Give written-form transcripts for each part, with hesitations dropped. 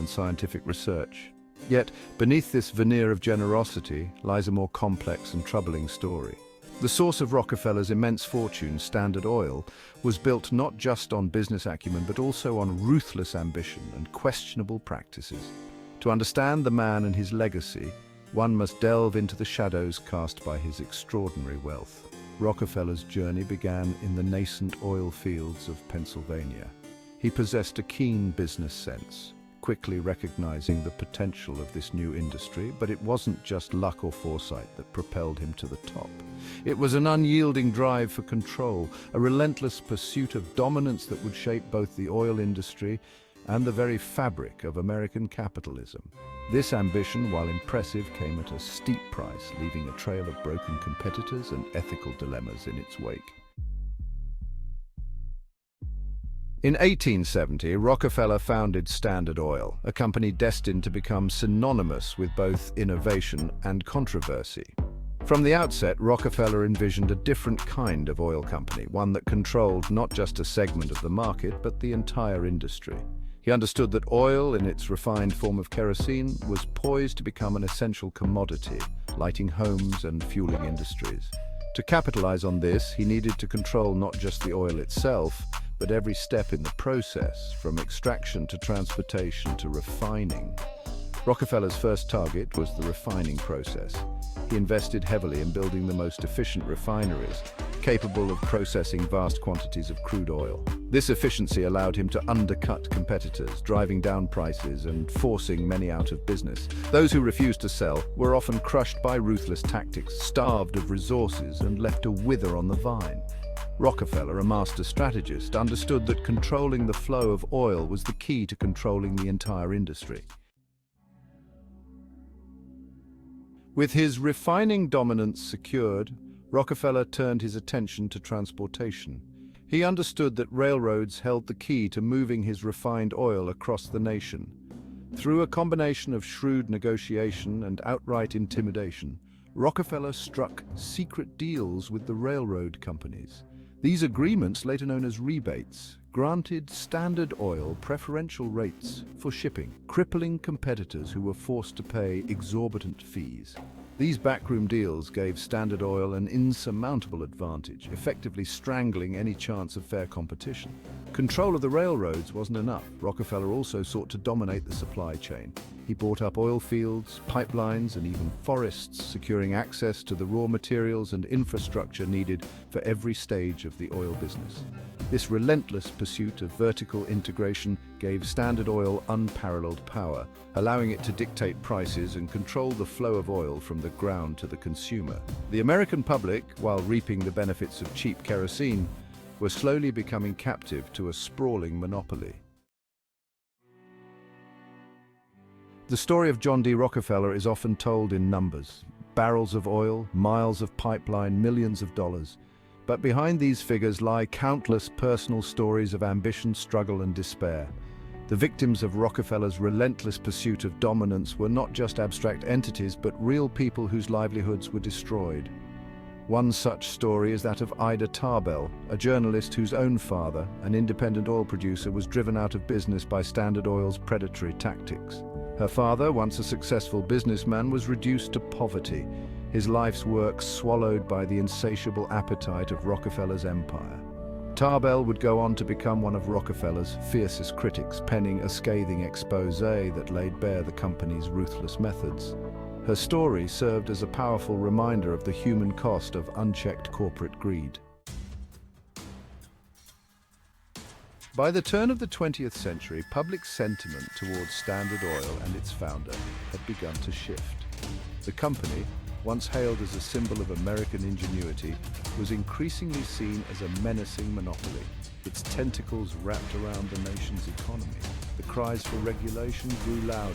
and scientific research. Yet, beneath this veneer of generosity lies a more complex and troubling story. The source of Rockefeller's immense fortune, Standard Oil, was built not just on business acumen but also on ruthless ambition and questionable practices. To understand the man and his legacy, one must delve into the shadows cast by his extraordinary wealth. Rockefeller's journey began in the nascent oil fields of Pennsylvania. He possessed a keen business sense, quickly recognizing the potential of this new industry, but it wasn't just luck or foresight that propelled him to the top. It was an unyielding drive for control, a relentless pursuit of dominance that would shape both the oil industry and the very fabric of American capitalism. This ambition, while impressive, came at a steep price, leaving a trail of broken competitors and ethical dilemmas in its wake. In 1870, Rockefeller founded Standard Oil, a company destined to become synonymous with both innovation and controversy. From the outset, Rockefeller envisioned a different kind of oil company, one that controlled not just a segment of the market, but the entire industry. He understood that oil, in its refined form of kerosene, was poised to become an essential commodity, lighting homes and fueling industries. To capitalize on this, he needed to control not just the oil itself, but every step in the process, from extraction to transportation to refining. Rockefeller's first target was the refining process. He invested heavily in building the most efficient refineries, capable of processing vast quantities of crude oil. This efficiency allowed him to undercut competitors, driving down prices and forcing many out of business. Those who refused to sell were often crushed by ruthless tactics, starved of resources, and left to wither on the vine. Rockefeller, a master strategist, understood that controlling the flow of oil was the key to controlling the entire industry. With his refining dominance secured, Rockefeller turned his attention to transportation. He understood that railroads held the key to moving his refined oil across the nation. Through a combination of shrewd negotiation and outright intimidation, Rockefeller struck secret deals with the railroad companies. These agreements, later known as rebates, granted Standard Oil preferential rates for shipping, crippling competitors who were forced to pay exorbitant fees. These backroom deals gave Standard Oil an insurmountable advantage, effectively strangling any chance of fair competition. Control of the railroads wasn't enough. Rockefeller also sought to dominate the supply chain. He bought up oil fields, pipelines, and even forests, securing access to the raw materials and infrastructure needed for every stage of the oil business. This relentless pursuit of vertical integration gave Standard Oil unparalleled power, allowing it to dictate prices and control the flow of oil from the ground to the consumer. The American public, while reaping the benefits of cheap kerosene, were slowly becoming captive to a sprawling monopoly. The story of John D. Rockefeller is often told in numbers: barrels of oil, miles of pipeline, millions of dollars. But behind these figures lie countless personal stories of ambition, struggle, and despair. The victims of Rockefeller's relentless pursuit of dominance were not just abstract entities, but real people whose livelihoods were destroyed. One such story is that of Ida Tarbell, a journalist whose own father, an independent oil producer, was driven out of business by Standard Oil's predatory tactics. Her father, once a successful businessman, was reduced to poverty, his life's work swallowed by the insatiable appetite of Rockefeller's empire. Tarbell would go on to become one of Rockefeller's fiercest critics, penning a scathing exposé that laid bare the company's ruthless methods. Her story served as a powerful reminder of the human cost of unchecked corporate greed. By the turn of the 20th century, public sentiment towards Standard Oil and its founder had begun to shift. The company, once hailed as a symbol of American ingenuity, was increasingly seen as a menacing monopoly, its tentacles wrapped around the nation's economy. The cries for regulation grew louder,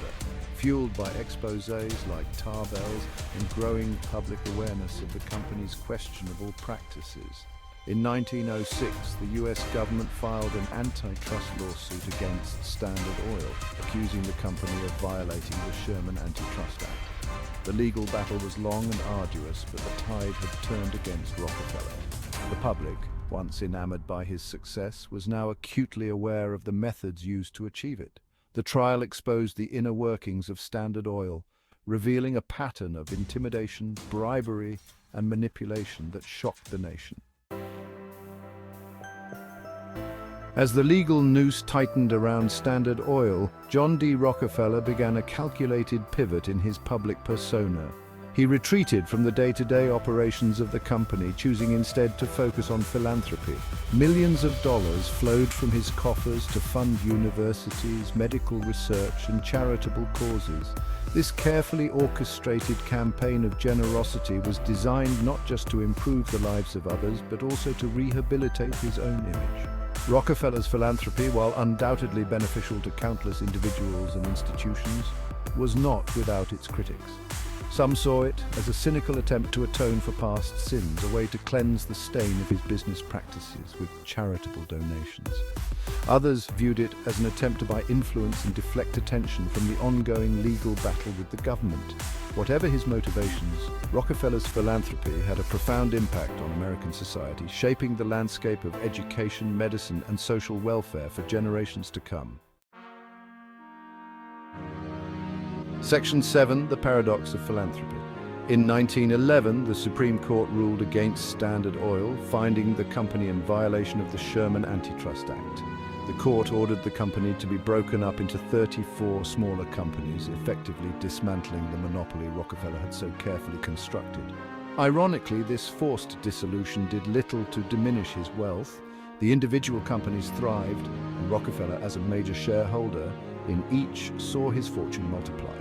fueled by exposés like Tarbell's and growing public awareness of the company's questionable practices. In 1906, the US government filed an antitrust lawsuit against Standard Oil, accusing the company of violating the Sherman Antitrust Act. The legal battle was long and arduous, but the tide had turned against Rockefeller. The public, once enamored by his success, was now acutely aware of the methods used to achieve it. The trial exposed the inner workings of Standard Oil, revealing a pattern of intimidation, bribery, and manipulation that shocked the nation. As the legal noose tightened around Standard Oil, John D. Rockefeller began a calculated pivot in his public persona. He retreated from the day-to-day operations of the company, choosing instead to focus on philanthropy. Millions of dollars flowed from his coffers to fund universities, medical research, and charitable causes. This carefully orchestrated campaign of generosity was designed not just to improve the lives of others, but also to rehabilitate his own image. Rockefeller's philanthropy, while undoubtedly beneficial to countless individuals and institutions, was not without its critics. Some saw it as a cynical attempt to atone for past sins, a way to cleanse the stain of his business practices with charitable donations. Others viewed it as an attempt to buy influence and deflect attention from the ongoing legal battle with the government. Whatever his motivations, Rockefeller's philanthropy had a profound impact on American society, shaping the landscape of education, medicine, and social welfare for generations to come. Section 7. The Paradox of Philanthropy. In 1911, the Supreme Court ruled against Standard Oil, finding the company in violation of the Sherman Antitrust Act. The court ordered the company to be broken up into 34 smaller companies, effectively dismantling the monopoly Rockefeller had so carefully constructed. Ironically, this forced dissolution did little to diminish his wealth. The individual companies thrived, and Rockefeller, as a major shareholder in each, saw his fortune multiply.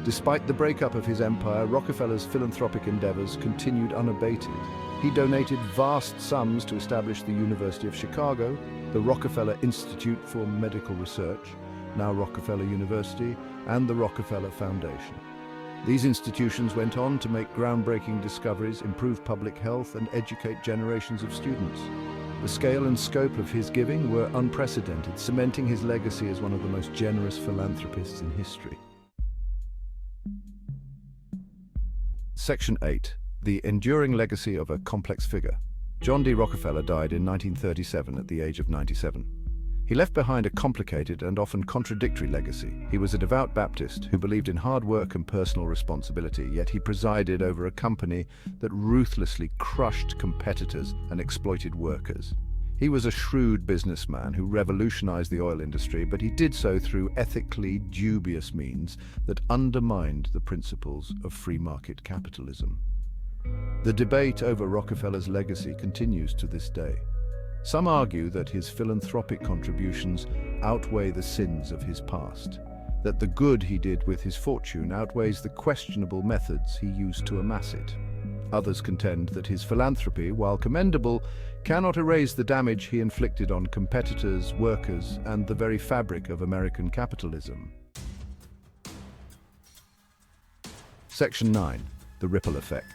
Despite the breakup of his empire, Rockefeller's philanthropic endeavors continued unabated. He donated vast sums to establish the University of Chicago, the Rockefeller Institute for Medical Research, now Rockefeller University, and the Rockefeller Foundation. These institutions went on to make groundbreaking discoveries, improve public health, and educate generations of students. The scale and scope of his giving were unprecedented, cementing his legacy as one of the most generous philanthropists in history. Section 8. The enduring legacy of a complex figure. John D. Rockefeller died in 1937 at the age of 97. He left behind a complicated and often contradictory legacy. He was a devout Baptist who believed in hard work and personal responsibility, yet he presided over a company that ruthlessly crushed competitors and exploited workers. He was a shrewd businessman who revolutionized the oil industry, but he did so through ethically dubious means that undermined the principles of free market capitalism. The debate over Rockefeller's legacy continues to this day. Some argue that his philanthropic contributions outweigh the sins of his past, that the good he did with his fortune outweighs the questionable methods he used to amass it. Others contend that his philanthropy, while commendable, cannot erase the damage he inflicted on competitors, workers, and the very fabric of American capitalism. Section 9. The Ripple Effect.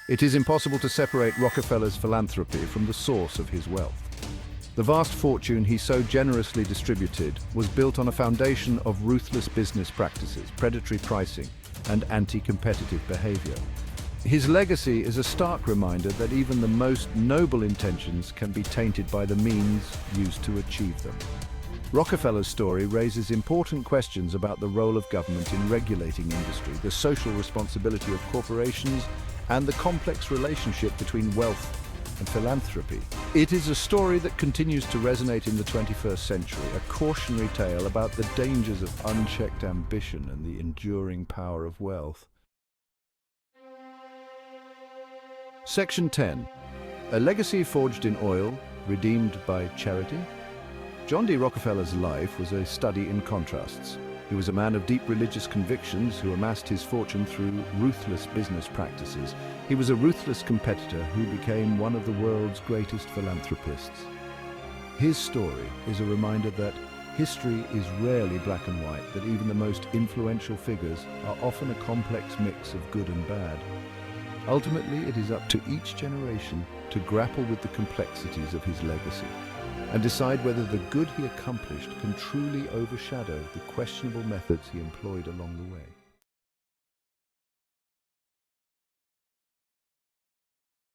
It is impossible to separate Rockefeller's philanthropy from the source of his wealth. The vast fortune he so generously distributed was built on a foundation of ruthless business practices, predatory pricing, and anti-competitive behavior. His legacy is a stark reminder that even the most noble intentions can be tainted by the means used to achieve them. Rockefeller's story raises important questions about the role of government in regulating industry, the social responsibility of corporations, and the complex relationship between wealth and philanthropy. It is a story that continues to resonate in the 21st century, a cautionary tale about the dangers of unchecked ambition and the enduring power of wealth. Section 10. A legacy forged in oil, redeemed by charity. John D. Rockefeller's life was a study in contrasts. He was a man of deep religious convictions who amassed his fortune through ruthless business practices. He was a ruthless competitor who became one of the world's greatest philanthropists. His story is a reminder that history is rarely black and white, that even the most influential figures are often a complex mix of good and bad. Ultimately, it is up to each generation to grapple with the complexities of his legacy and decide whether the good he accomplished can truly overshadow the questionable methods he employed along the way.